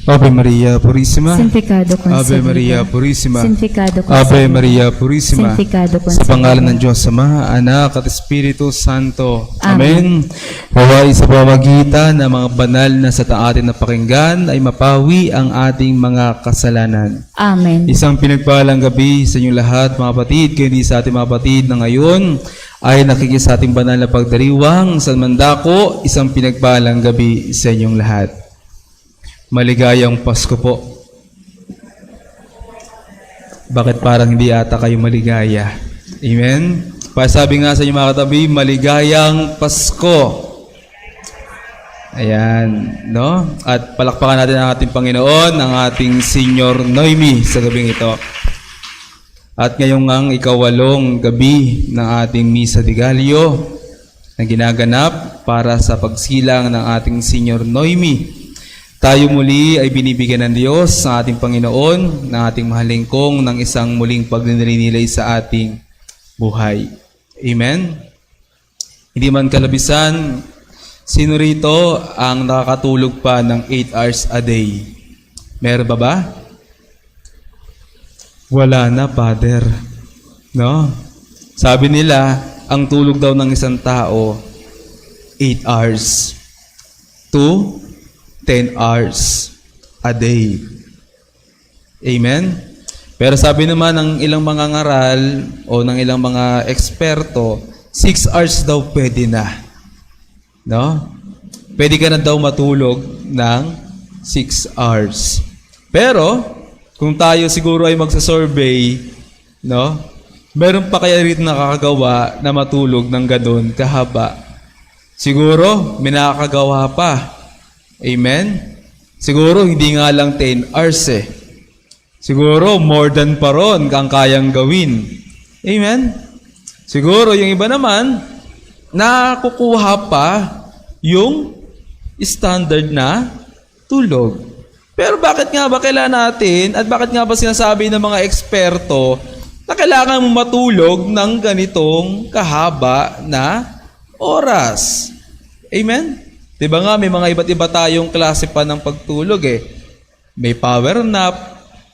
Ave Maria Purissima. Santificado Concebido. Ave Maria Purissima. Santificado Ave Concebido. Maria Purissima. Santificado Sa Concebido. pangalan ng Diyos Ama, Anak at Espiritu Santo. Amen. Amen. Huwag sa pamamagitan ng mga banal na sa atin na pakinggan ay mapawi ang ating mga kasalanan. Amen. Isang pinagpalang gabi sa inyong lahat, mga kapatid, kaya hindi sa ating mga kapatid na ngayon ay nakikis sa ating banal na pagdiriwang sa Mandako. Isang pinagpalang gabi sa inyong lahat. Maligayang Pasko po. Bakit parang hindi ata kayo maligaya? Amen? Pasabi nga sa inyo mga katabi, maligayang Pasko. Ayan, no? At palakpakan natin ang ating Panginoon, ang ating Senior Noemi sa gabing ito. At ngayong ang ikawalong gabi ng ating Misa de Gallo na ginaganap para sa pagsilang ng ating Senior Noemi. Tayo muli ay binibigyan ng Diyos sa ating Panginoon, ng ating mahalingkong, ng isang muling pagninilay sa ating buhay. Amen? Hindi man kalabisan, sino rito ang nakakatulog pa ng 8 hours a day? Meron ba? Wala na, Father. No? Sabi nila, ang tulog daw ng isang tao, 8 hours. 10 hours a day. Amen? Pero sabi naman ng ilang mga ngaral o ng ilang mga eksperto, 6 hours daw pwede na. No? Pwede ka na daw matulog ng 6 hours. Pero, kung tayo siguro ay magsasurvey, no? Meron pa kaya rito nakakagawa na matulog ng ganun kahaba? Siguro, may nakakagawa pa. Amen? Siguro, hindi nga lang 10 hours eh. Siguro, more than pa ron ang kayang gawin. Amen? Siguro, yung iba naman, nakukuha pa yung standard na tulog. Pero bakit nga ba kailangan natin, at bakit nga ba sinasabi ng mga eksperto na kailangan mo matulog ng ganitong kahaba na oras? Amen? Diba nga, may mga iba't iba tayong klase pa ng pagtulog eh. May power nap,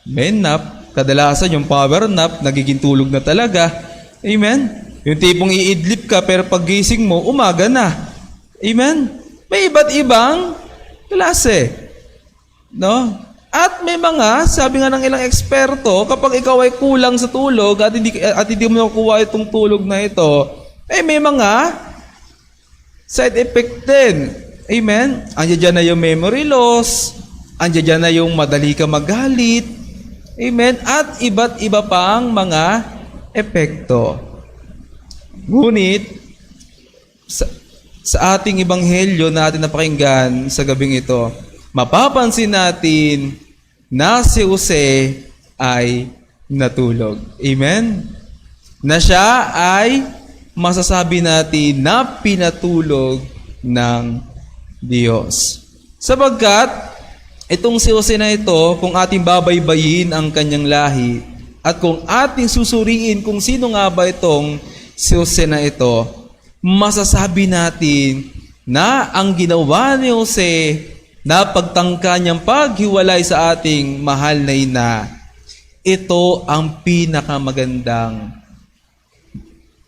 may nap. Kadalasan yung power nap, nagiging tulog na talaga. Amen? Yung tipong iidlip ka, pero paggising mo, umaga na. Amen? May iba't ibang klase. No? At may mga, sabi nga ng ilang eksperto, kapag ikaw ay kulang sa tulog at hindi mo nakukuha itong tulog na ito, may mga side effect din. Amen? Andiyan dyan na yung memory loss, andiyan dyan na yung madali ka magalit, amen? At iba't iba pang mga epekto. Ngunit, sa ating ebanghelyo na ating napakinggan sa gabing ito, mapapansin natin na si Jose ay natulog. Amen? Na siya ay masasabi natin na pinatulog ng Diyos. Sapagkat, itong si Jose na ito, kung ating babaybayin ang kanyang lahi, at kung ating susuriin kung sino nga ba itong si Jose na ito, masasabi natin na ang ginawa ni Jose na pagtangka niyang paghiwalay sa ating mahal na ina, ito ang pinakamagandang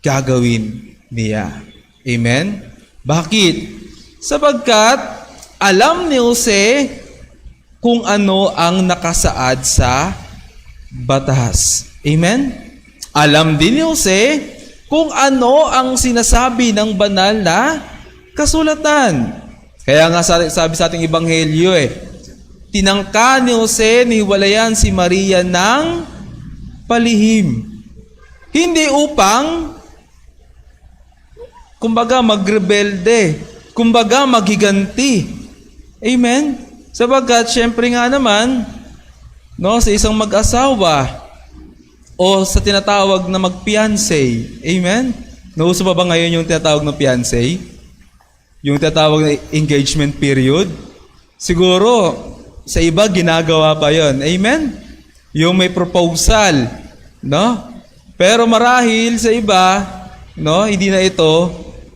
gagawin niya. Amen? Bakit? Sapagkat alam ni Jose kung ano ang nakasaad sa batas. Amen? Alam din ni Jose kung ano ang sinasabi ng banal na kasulatan. Kaya nga sabi sa ating ebanghelyo tinangka ni Jose na hiwalayan si Maria ng palihim. Hindi upang, kumbaga, magrebelde, kumbaga, maghiganti. Amen? Sapagkat, syempre nga naman, no, sa isang mag-asawa o sa tinatawag na mag-fiancé. Amen? Nauso pa ba ngayon yung tinatawag na fiancé? Yung tinatawag na engagement period? Siguro, sa iba, ginagawa pa yon. Amen? Yung may proposal. No? Pero marahil sa iba, no, hindi na ito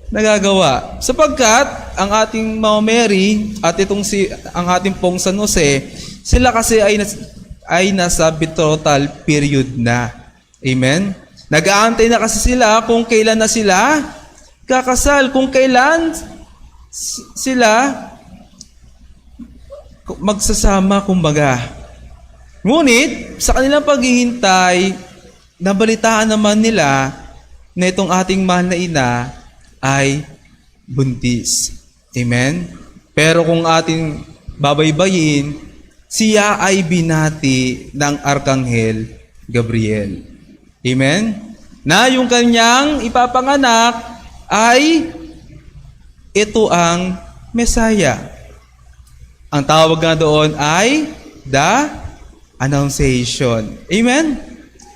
nagagawa. Sapagkat ang ating Mama Mary at ang ating pong San Jose, Sila kasi ay nasa betrothal period na. Amen? Nag-aantay na kasi sila kung kailan na sila kakasal, kung kailan sila magsasama, kumbaga. Ngunit, sa kanilang paghihintay, nabalitaan naman nila na itong ating mahal na ina ay buntis. Amen? Pero kung ating babaybayin, siya ay binati ng Arkanghel Gabriel. Amen? Na yung kanyang ipapanganak ay ito ang Mesaya. Ang tawag nga doon ay the Annunciation. Amen?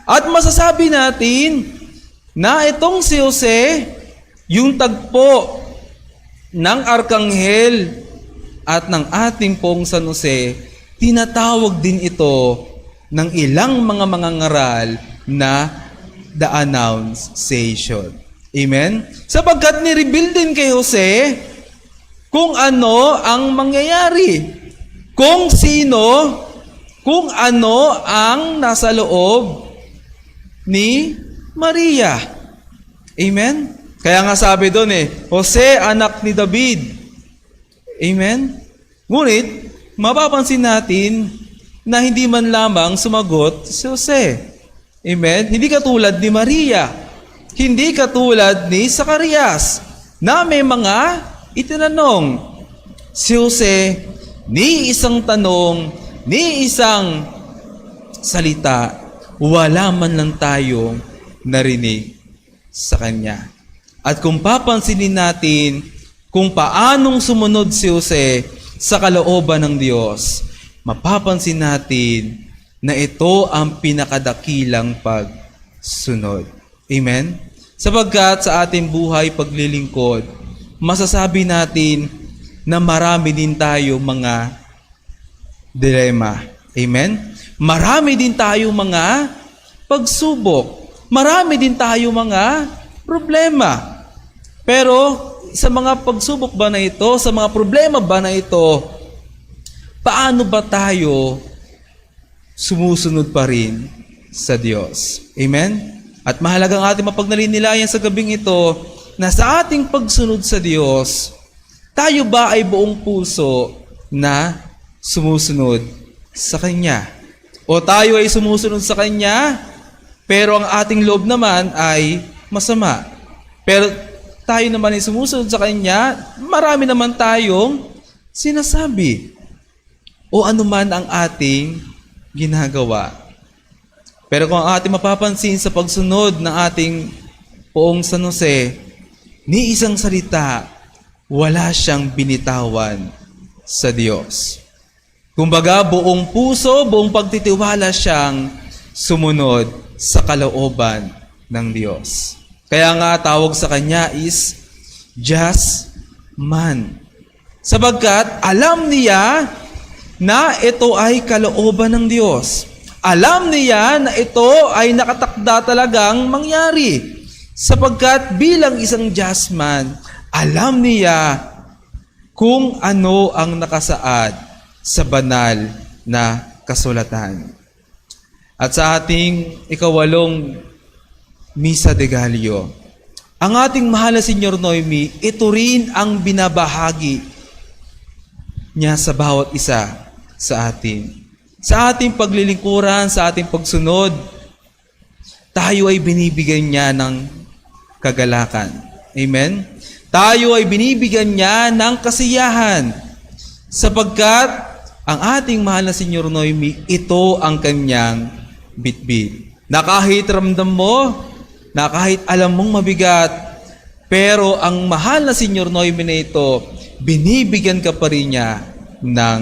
At masasabi natin na itong si Jose, yung tagpo ng Arkanghel at ng ating pong San Jose, tinatawag din ito ng ilang mga mangangaral na the Annunciation. Amen? Sapagkat ni-reveal din kay Jose kung ano ang mangyayari, kung sino, kung ano ang nasa loob ni Maria. Amen? Kaya nga sabi doon Jose, anak ni David. Amen? Ngunit, mapapansin natin na hindi man lamang sumagot si Jose. Amen? Hindi katulad ni Maria. Hindi katulad ni Zacarias na may mga itinanong. Si Jose, ni isang tanong, ni isang salita, wala man lang tayong narinig sa kanya. At kung papansinin natin kung paanong sumunod si Jose sa kalooban ng Diyos, mapapansin natin na ito ang pinakadakilang pagsunod. Amen? Sapagkat sa ating buhay paglilingkod, masasabi natin na marami din tayo mga dilema. Amen? Marami din tayo mga pagsubok. Marami din tayo mga problema. Pero sa mga pagsubok ba na ito, sa mga problema ba na ito, paano ba tayo sumusunod pa rin sa Diyos? Amen? At mahalagang ating mapagnalinilayan sa gabing ito na sa ating pagsunod sa Diyos, tayo ba ay buong puso na sumusunod sa Kanya? O tayo ay sumusunod sa Kanya, pero ang ating loob naman ay masama. Pero tayo naman ay sumusunod sa Kanya, marami naman tayong sinasabi. O anuman ang ating ginagawa. Pero kung ang ating mapapansin sa pagsunod ng ating poong San Jose, ni isang salita, wala siyang binitawan sa Diyos. Kumbaga, buong puso, buong pagtitiwala siyang sumunod sa kalooban ng Diyos. Kaya nga, tawag sa kanya is just man. Sabagkat, alam niya na ito ay kalooban ng Diyos. Alam niya na ito ay nakatakda talagang mangyari. Sapagkat bilang isang just man, alam niya kung ano ang nakasaad sa banal na kasulatan. At sa ating ikawalong Misa de Gallo, ang ating mahal na Senyor Noemi, ito rin ang binabahagi niya sa bawat isa sa atin. Sa ating paglilingkuran, sa ating pagsunod, tayo ay binibigyan niya ng kagalakan. Amen? Tayo ay binibigyan niya ng kasiyahan. Sapagkat ang ating mahal na Senyor Noemi, ito ang kanyang bitbit. Na kahit ramdam mo, na kahit alam mong mabigat, pero ang mahal na Senyor Noemi na ito, binibigyan ka pa rin niya ng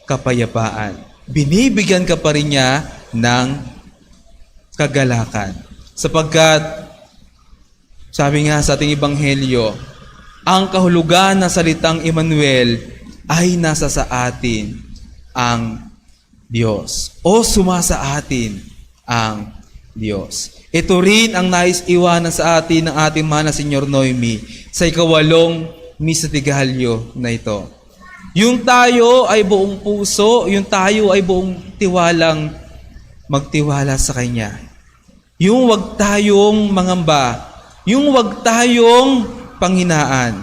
kapayapaan. Binibigyan ka pa rin niya ng kagalakan. Sapagkat, sabi nga sa ating Ebanghelyo, ang kahulugan ng salitang Emmanuel ay nasa sa atin ang Diyos. O sumasa atin ang Diyos. Ito rin ang nais iwanan sa atin ng ating mahal na Senyor Noemi sa ikawalong Misa de Gallo na ito. Yung tayo ay buong puso, yung tayo ay buong tiwalang magtiwala sa Kanya. Yung wag tayong mangamba, yung wag tayong panghinaan,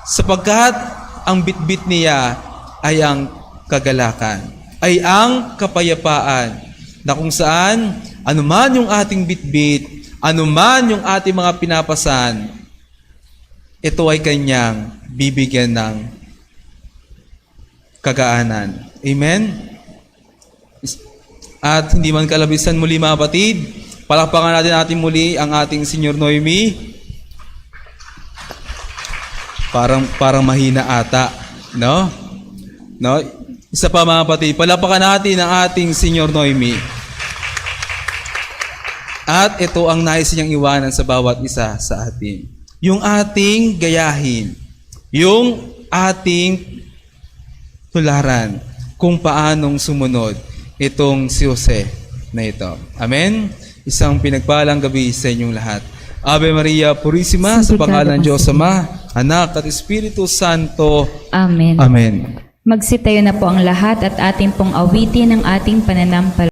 sapagkat ang bitbit niya ay ang kagalakan, ay ang kapayapaan, na kung saan anuman yung ating bitbit, anuman yung ating mga pinapasan, ito ay Kanyang bibigyan ng kagaanan. Amen? At hindi man kalabisan muli mga kapatid, palakpakan natin muli ang ating Senyor Noemi. Parang mahina ata, no? No? Isa pa mga kapatid, palakpakan natin ang ating Senyor Noemi. At ito ang nais niyang iwanan sa bawat isa sa atin. Yung ating gayahin, yung ating tularan kung paanong sumunod itong si Jose na ito. Amen? Isang pinagpalang gabi sa inyong lahat. Ave Maria Purissima, sa pangalan ng Diyos Ama, Anak at Espiritu Santo. Amen. Amen. Magsitayo na po ang lahat at atin pong awitin ang ating pananampalataya.